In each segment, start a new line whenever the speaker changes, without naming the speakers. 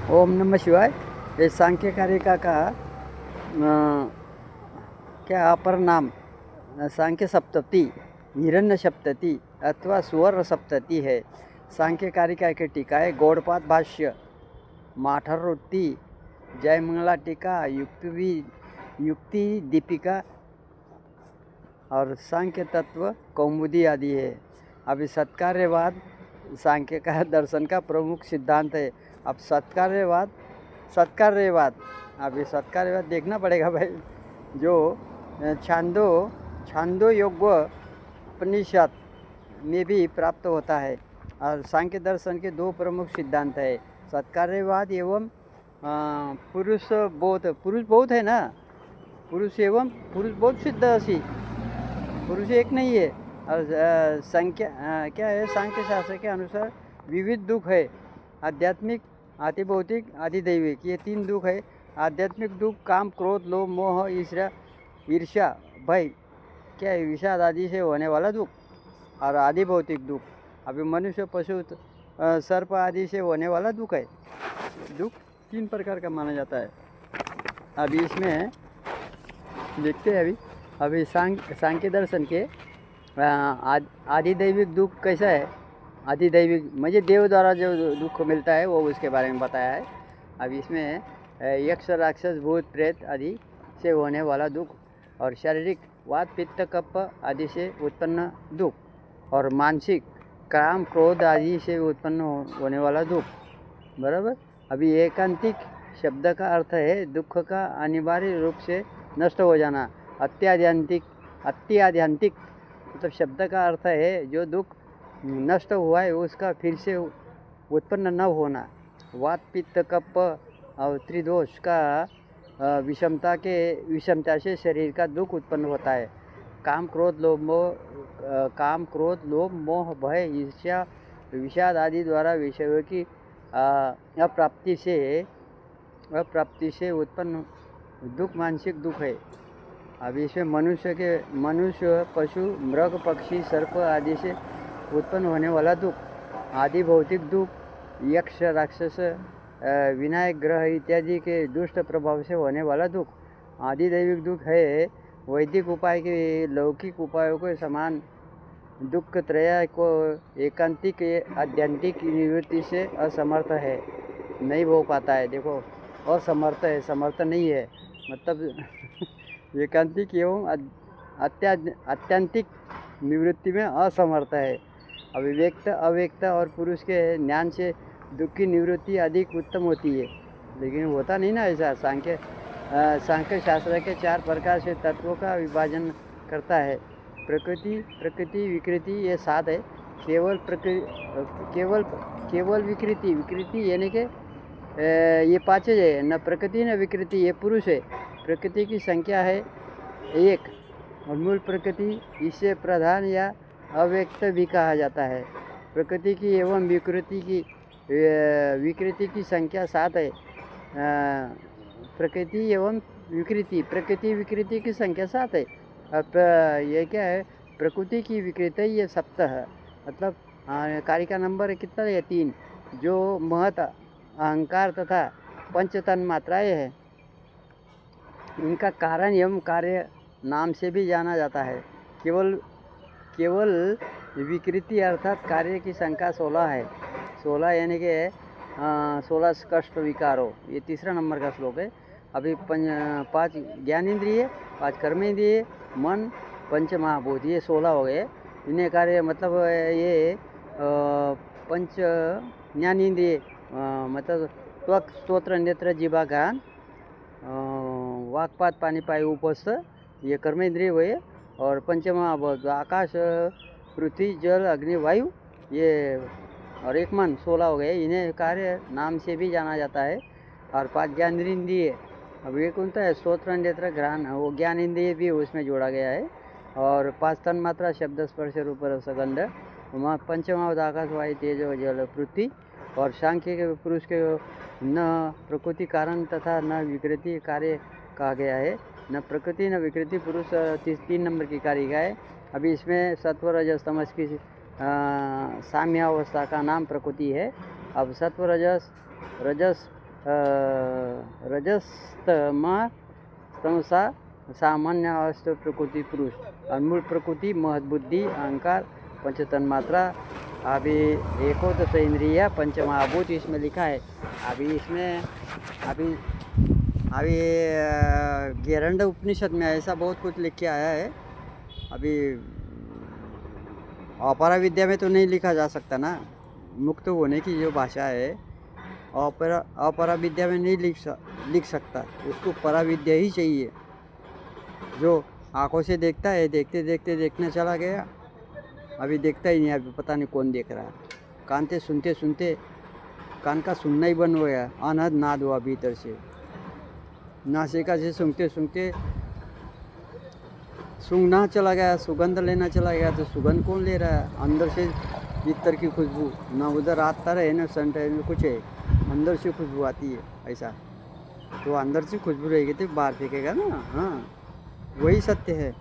ओम नमः शिवाय। ये सांख्य कारिका का क्या अपर नाम सांख्य सप्तति, हिरण्य सप्तति अथवा सुवर्ण सप्तति है। सांख्य कारिका की टीकाएँ गौड़पाद भाष्य, माठरवृत्ति, जयमंगला टीका, युक्ति दीपिका और सांख्य तत्व कौमुदी आदि है। अभी सत्कार्यवाद सांख्य का दर्शन का प्रमुख सिद्धांत है। अब सत्कार्यवाद अभी सत्कार्यवाद देखना पड़ेगा भाई। जो छांदो योग उपनिषद में भी प्राप्त होता है। और सांख्य दर्शन के दो प्रमुख सिद्धांत है, सत्कार्यवाद एवं पुरुष बोध है ना, पुरुष एवं पुरुष बोध सिद्ध असी, पुरुष एक नहीं है। और संख्या क्या है, सांख्य शास्त्र के अनुसार विविध दुख है, आध्यात्मिक, आतिभौतिक, आधिदैविक, ये 3 दुख है। आध्यात्मिक दुख काम, क्रोध, लोभ, मोह, ईर्ष्या, भय, क्या है, विषाद आदि से होने वाला दुख। और आधिभौतिक दुख अभी मनुष्य, पशु, सर्प आदि से होने वाला दुख है। दुख 3 प्रकार का माना जाता है। अभी इसमें देखते हैं अभी सांख्य दर्शन के आधिदैविक दुख कैसा है। आधिदैविक मुझे देव द्वारा जो दुख मिलता है वो उसके बारे में बताया है। अब इसमें यक्ष, राक्षस, भूत, प्रेत आदि से होने वाला दुख, और शारीरिक वात, पित्त, कफ आदि से उत्पन्न दुख, और मानसिक काम, क्रोध आदि से उत्पन्न होने वाला दुख। बराबर। अभी एकांतिक शब्द का अर्थ है दुख का अनिवार्य रूप से नष्ट हो जाना। अत्याध्यांतिक मतलब शब्द का अर्थ है जो दुख नष्ट हुआ है उसका फिर से उत्पन्न न होना। वात, पित्त, कफ और त्रिदोष का विषमता से शरीर का दुख उत्पन्न होता है। काम, क्रोध, लोभ, मोह, भय, ईर्ष्या, विषाद आदि द्वारा विषयों की अप्राप्ति से उत्पन्न दुख मानसिक दुख है। अब इसमें मनुष्य, पशु, मृग, पक्षी, सर्प आदि से उत्पन्न होने वाला दुख, आदि भौतिक दुख, यक्ष, राक्षस, विनायक ग्रह इत्यादि के दुष्ट प्रभाव से होने वाला दुख। आदि दैविक दुख है वैदिक उपाय के लौकिक उपायों के समान दुख त्रय को एकांतिक आध्यात्मिक निवृत्ति से असमर्थ है, नहीं हो पाता है। देखो, असमर्थ है, समर्थ नहीं है, मतलब एकांतिक एवं आत्यंतिक निवृत्ति में असमर्थ है। अभिव्यक्त, अव्यक्त और पुरुष के ज्ञान से दुख की निवृत्ति अधिक उत्तम होती है, लेकिन होता नहीं ना ऐसा। सांख्य शास्त्र के 4 प्रकार से तत्वों का विभाजन करता है। प्रकृति, विकृति, ये 7 है। केवल विकृति यानी कि ये 5 है, न प्रकृति न विकृति, ये पुरुष है। प्रकृति की संख्या है 1, और मूल प्रकृति इससे प्रधान या अव्यक्त भी कहा जाता है। प्रकृति की एवं विकृति की संख्या 7 है। प्रकृति विकृति की संख्या 7 है। अब ये क्या है, प्रकृति की विकृति ये सप्तह है, मतलब कारिका नंबर कितना है, 3, जो महत, अहंकार तथा पंच तन्मात्राएँ हैं। इनका कारण एवं कार्य नाम से भी जाना जाता है। केवल विकृति अर्थात कार्य की संख्या 16 है। 16 यानी कि 16 कष्ट विकारो, ये 3 नंबर का श्लोक है। अभी 5 ज्ञानेंद्रिय, 5 कर्मेंद्रिय, मन, 5 महाभूत, ये 16 हो गए। इन्हें कार्य मतलब ये 5 ज्ञानेंद्रिय मतलब त्वक, स्तोत्र, नेत्र, जिह्वा, घ्राण, वाक्पात, पानीपाई, उपस्थ, ये कर्मेंद्रिय हुए। और 5 महाभूत आकाश, पृथ्वी, जल, अग्नि, वायु, ये और 1 मन, 16 हो गए। इन्हें कार्य नाम से भी जाना जाता है। और 5 ज्ञानेंद्रिय, अब ये कौन सा है, स्तोत्र, नेत्र, घ्राण, वो ज्ञान इंद्रिय भी उसमें जोड़ा गया है। और 5 तन्मात्रा शब्द, स्पर्श, रूप, रस, गंध, 5 महाभूत आकाश, वायु, तेज, जल, पृथ्वी। और सांख्य के पुरुष के न प्रकृति कारण तथा न विकृति कार्य कहा गया है। न प्रकृति न विकृति पुरुष 3 नंबर की कारिका है। अभी इसमें सत्व, रजस, तमस की साम्यावस्था का नाम प्रकृति है। अब सत्व, रजस रजस्तमा तमसा सामान्य अवस्था प्रकृति पुरुष और मूल प्रकृति महद्बुद्धि अहंकार पंचतन्मात्रा अभी एकोदश इंद्रिया पंचमहाभूत इसमें लिखा है। अभी इसमें अभी अभी गेरंड उपनिषद में ऐसा बहुत कुछ लिख के आया है। अभी अपरा विद्या में तो नहीं लिखा जा सकता ना, मुक्त होने की जो भाषा है अपरा विद्या में नहीं लिख सकता, उसको परा विद्या ही चाहिए। जो आंखों से देखता है, देखते देखते देखने चला गया, अभी देखता ही नहीं, अभी पता नहीं कौन देख रहा है। कान से सुनते सुनते कान का सुनना ही बंद हो गया, अनहद नाद हुआ भीतर से। नासिका से सूंघते सूंघते सूंघना चला गया, सुगंध लेना चला गया, तो सुगंध कौन ले रहा है? अंदर से भीतर की खुशबू, ना उधर आता रहे ना सेंट में कुछ है, अंदर से खुशबू आती है। ऐसा तो अंदर से खुशबू रहेगी तो बाहर फेंकेगा ना। हाँ, वही सत्य है।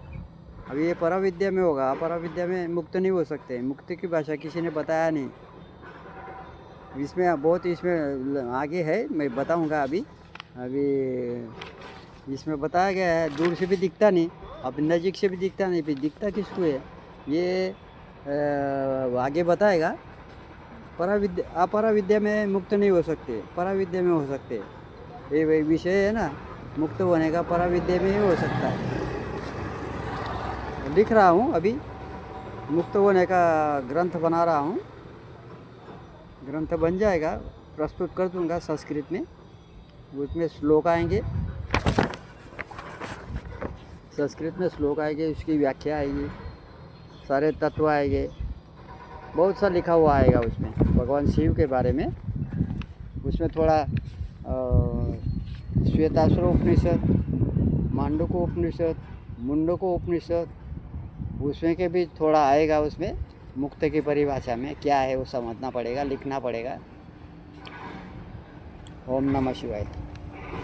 अभी ये परा विद्या में होगा, अपरा विद्या में मुक्त नहीं हो सकते। मुक्ति की भाषा किसी ने बताया नहीं। इसमें बहुत इसमें आगे है, मैं बताऊंगा। अभी इसमें बताया गया है, दूर से भी दिखता नहीं, अब नज़दीक से भी दिखता नहीं, फिर दिखता किसको है ये आगे बताएगा। अपरा विद्या में मुक्त नहीं हो सकते, परा विद्या में हो सकते। ये विषय है ना, मुक्त होने का परा विद्या में ही हो सकता है। लिख रहा हूँ अभी, मुक्त होने का ग्रंथ बना रहा हूँ। ग्रंथ बन जाएगा, प्रस्तुत कर दूंगा संस्कृत में। उसमें श्लोक आएंगे, संस्कृत में श्लोक आएंगे, उसकी व्याख्या आएगी, सारे तत्व आएंगे, बहुत सा लिखा हुआ आएगा उसमें भगवान शिव के बारे में। उसमें थोड़ा श्वेताश्व उपनिषद, मांडुक्य उपनिषद, मुंडक उपनिषद, उसमें के भी थोड़ा आएगा। उसमें मुक्त की परिभाषा में क्या है वो समझना पड़ेगा, लिखना पड़ेगा। ओम नमः शिवाय।